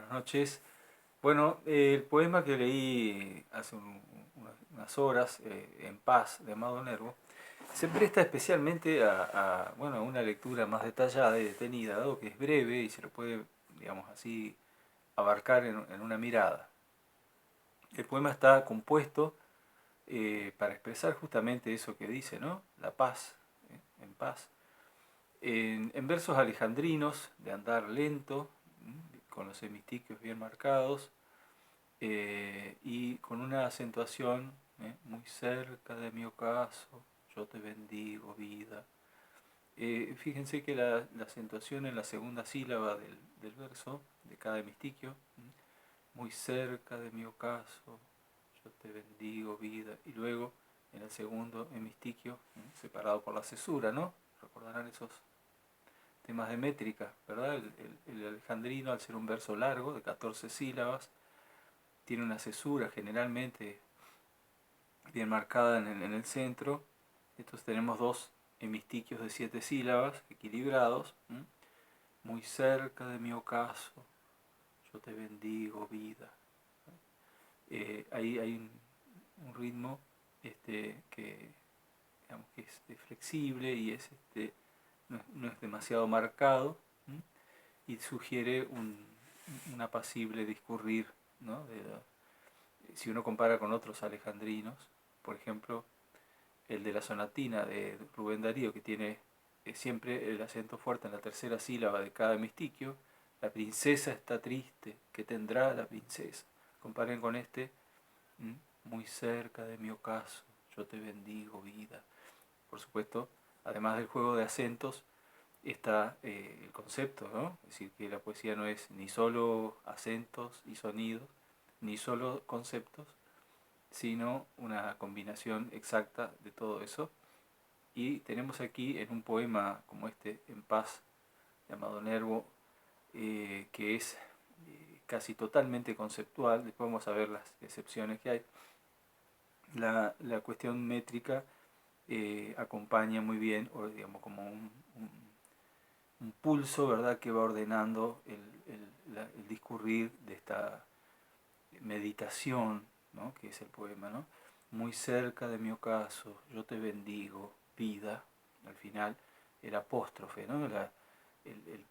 Buenas noches. Bueno, el poema que leí hace unas horas, En paz, de Amado Nervo, se presta especialmente bueno, a una lectura más detallada y detenida, dado que es breve y se lo puede, digamos así, abarcar en una mirada. El poema está compuesto para expresar justamente eso que dice, ¿no? La paz, en paz. En versos alejandrinos, de andar lento, con los hemistiquios bien marcados, y con una acentuación muy cerca de mi ocaso, yo te bendigo, vida. Fíjense que la acentuación en la segunda sílaba del verso, de cada hemistiquio, muy cerca de mi ocaso, yo te bendigo, vida. Y luego en el segundo hemistiquio, separado por la cesura, ¿no? Recordarán esos temas de métrica, ¿verdad? El alejandrino, al ser un verso largo, de 14 sílabas, tiene una cesura generalmente bien marcada en el centro. Entonces tenemos dos hemistiquios de 7 sílabas equilibrados. Muy cerca de mi ocaso, yo te bendigo, vida. Ahí hay un ritmo que, digamos, que es flexible y no es demasiado marcado, y sugiere un apacible discurrir, ¿no? Si uno compara con otros alejandrinos, por ejemplo, el de la sonatina de Rubén Darío, que tiene siempre el acento fuerte en la tercera sílaba de cada hemistiquio. La princesa está triste, ¿qué tendrá la princesa? Comparen con este, muy cerca de mi ocaso, yo te bendigo, vida. Por supuesto, además del juego de acentos, está el concepto, ¿no? Es decir, que la poesía no es ni solo acentos y sonidos, ni solo conceptos, sino una combinación exacta de todo eso. Y tenemos aquí en un poema como este, En paz, llamado Nervo, que es casi totalmente conceptual. Después vamos a ver las excepciones que hay. La cuestión métrica acompaña muy bien, o digamos como un pulso, ¿verdad?, que va ordenando el discurrir de esta meditación, ¿no?, que es el poema, ¿no? Muy cerca de mi ocaso, yo te bendigo, vida. Al final, el apóstrofe, ¿no? El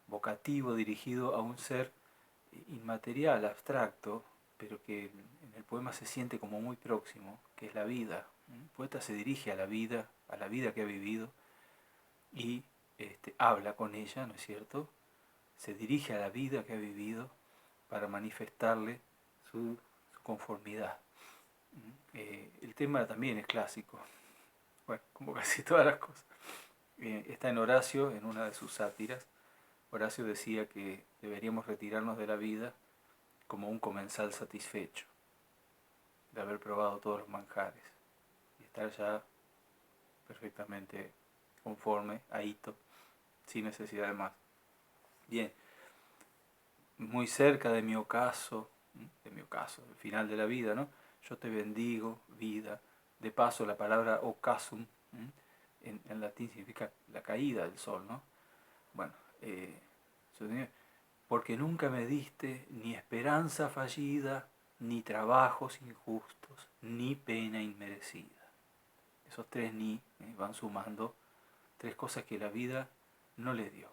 vocativo dirigido a un ser inmaterial, abstracto, pero que en el poema se siente como muy próximo, que es la vida. El poeta se dirige a la vida que ha vivido, y habla con ella, ¿no es cierto? Se dirige a la vida que ha vivido para manifestarle su conformidad. El tema también es clásico, bueno, como casi todas las cosas. Está en Horacio, en una de sus sátiras. Horacio decía que deberíamos retirarnos de la vida como un comensal satisfecho, de haber probado todos los manjares, y estar ya perfectamente conforme, ahito, sin necesidad de más. Bien, muy cerca de mi ocaso, el final de la vida, ¿no? Yo te bendigo, vida. De paso, la palabra ocasum en latín significa la caída del sol, ¿no? Bueno, porque nunca me diste ni esperanza fallida, ni trabajos injustos, ni pena inmerecida. Esos tres ni van sumando tres cosas que la vida no le dio.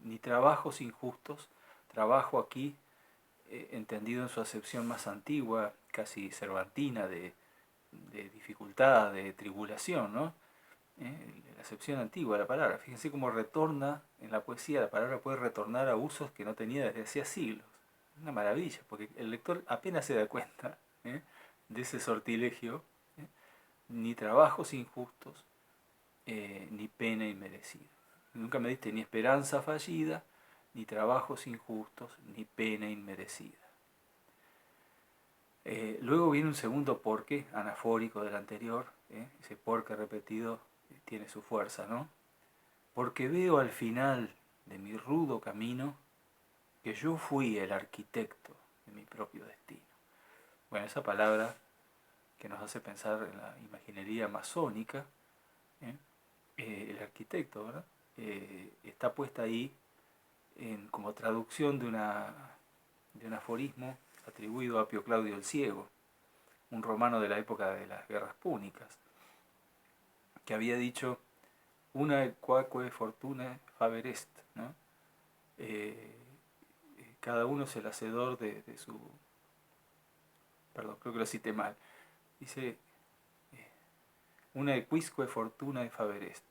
Ni trabajos injustos, trabajo aquí entendido en su acepción más antigua, casi cervantina, de dificultad, de tribulación, ¿no? La acepción antigua de la palabra. Fíjense cómo retorna en la poesía, la palabra puede retornar a usos que no tenía desde hacía siglos. Una maravilla, porque el lector apenas se da cuenta de ese sortilegio. Ni trabajos injustos, ni pena inmerecida. Nunca me diste ni esperanza fallida, ni trabajos injustos, ni pena inmerecida. Luego viene un segundo porqué, anafórico del anterior. Ese porqué repetido tiene su fuerza, ¿no? Porque veo al final de mi rudo camino que yo fui el arquitecto de mi propio destino. Bueno, esa palabra que nos hace pensar en la imaginería masónica, ¿eh? El arquitecto, ¿verdad? Está puesta ahí como traducción de un aforismo atribuido a Apio Claudio el Ciego, un romano de la época de las guerras púnicas, que había dicho: una quaque fortuna faber est, ¿no? Cada uno es el hacedor de su... Perdón, creo que lo cité mal. Dice, una quisque fortuna faber est,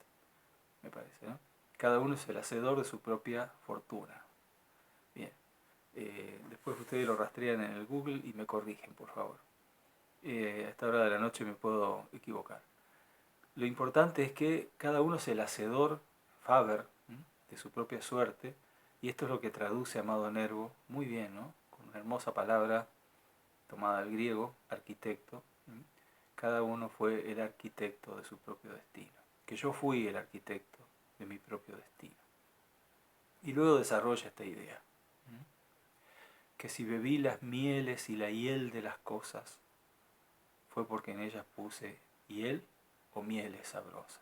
me parece, ¿no? Cada uno es el hacedor de su propia fortuna. Bien. Después ustedes lo rastrean en el Google y me corrigen, por favor. A esta hora de la noche me puedo equivocar. Lo importante es que cada uno es el hacedor, faber, de su propia suerte, y esto es lo que traduce Amado Nervo muy bien, ¿no? Con una hermosa palabra tomada del griego, arquitecto. Cada uno fue el arquitecto de su propio destino, que yo fui el arquitecto de mi propio destino. Y luego desarrolla esta idea, que si bebí las mieles y la hiel de las cosas, fue porque en ellas puse hiel o mieles sabrosas.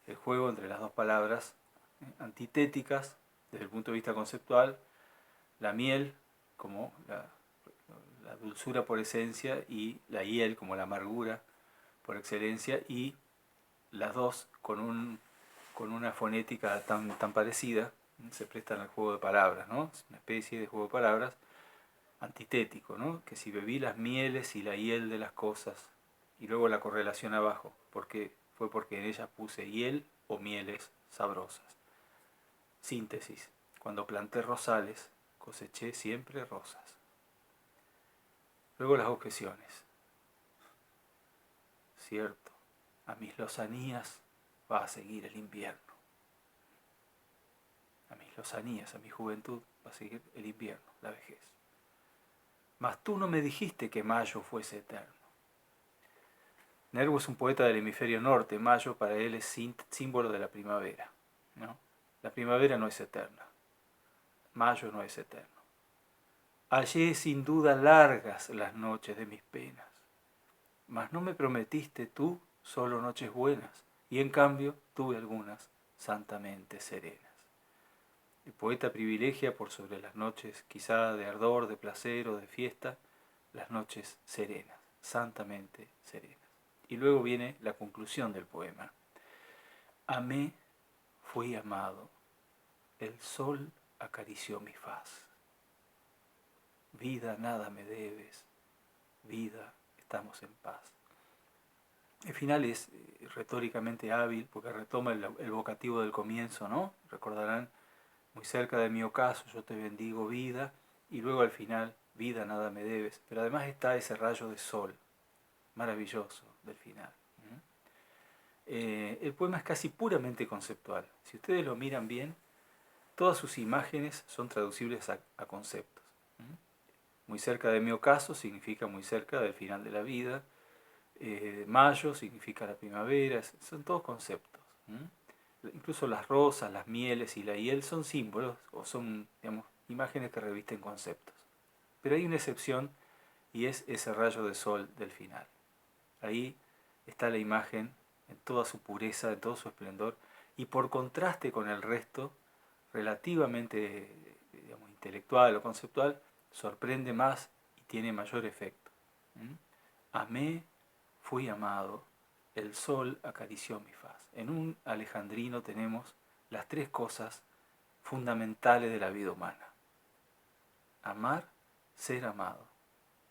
El juego entre las dos palabras antitéticas desde el punto de vista conceptual, la miel como la dulzura por esencia y la hiel como la amargura por excelencia, y las dos con una fonética tan parecida, se prestan al juego de palabras, ¿no? Es una especie de juego de palabras antitético, ¿no? Que si bebí las mieles y la hiel de las cosas, y luego la correlación abajo, fue porque en ellas puse hiel o mieles sabrosas. Síntesis: cuando planté rosales, coseché siempre rosas. Luego las objeciones. Cierto, a mis lozanías va a seguir el invierno. A mis lozanías, a mi juventud, va a seguir el invierno, la vejez. Mas tú no me dijiste que mayo fuese eterno. Nervo es un poeta del hemisferio norte. Mayo para él es símbolo de la primavera, ¿no? La primavera no es eterna. Mayo no es eterno. Hallé sin duda largas las noches de mis penas, mas no me prometiste tú solo noches buenas, y en cambio tuve algunas santamente serenas. El poeta privilegia por sobre las noches quizá de ardor, de placer o de fiesta, las noches serenas, santamente serenas. Y luego viene la conclusión del poema. Amé, fui amado, el sol acarició mi faz. Vida, nada me debes, vida, estamos en paz. El final es retóricamente hábil porque retoma el vocativo del comienzo, ¿no? Recordarán, muy cerca de mi ocaso yo te bendigo vida, y luego al final, vida, nada me debes. Pero además está ese rayo de sol maravilloso del final. El poema es casi puramente conceptual. Si ustedes lo miran bien, todas sus imágenes son traducibles a conceptos. Muy cerca de mi ocaso significa muy cerca del final de la vida. Mayo significa la primavera. Son todos conceptos. Incluso las rosas, las mieles y la hiel son símbolos o son, digamos, imágenes que revisten conceptos. Pero hay una excepción, y es ese rayo de sol del final. Ahí está la imagen en toda su pureza, en todo su esplendor, y por contraste con el resto, relativamente, digamos, intelectual o conceptual, sorprende más y tiene mayor efecto. Amé, fui amado, el sol acarició mi faz. En un alejandrino tenemos las tres cosas fundamentales de la vida humana: amar, ser amado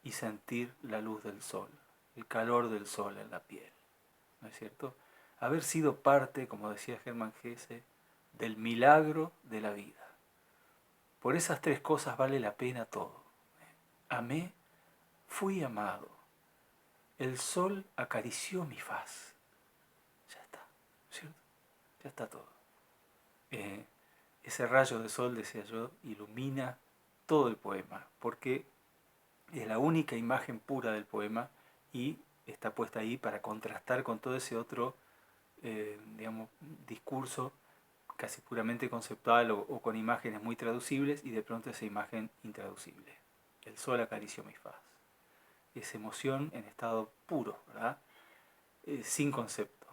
y sentir la luz del sol, el calor del sol en la piel, ¿no es cierto? Haber sido parte, como decía Hermann Hesse, del milagro de la vida. Por esas tres cosas vale la pena todo. Amé, fui amado, el sol acarició mi faz. Ya está, ¿cierto? Ya está todo. Ese rayo de sol, decía yo, ilumina todo el poema, porque es la única imagen pura del poema y está puesta ahí para contrastar con todo ese otro, digamos, discurso casi puramente conceptual o con imágenes muy traducibles, y de pronto esa imagen intraducible. El sol acarició mi faz. Es emoción en estado puro, ¿verdad? Sin concepto.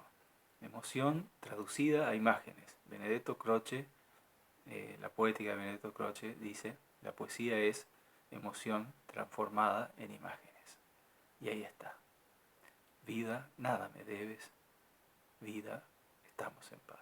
Emoción traducida a imágenes. Benedetto Croce, la poética de Benedetto Croce dice: la poesía es emoción transformada en imágenes. Y ahí está. Vida, nada me debes. Vida, estamos en paz.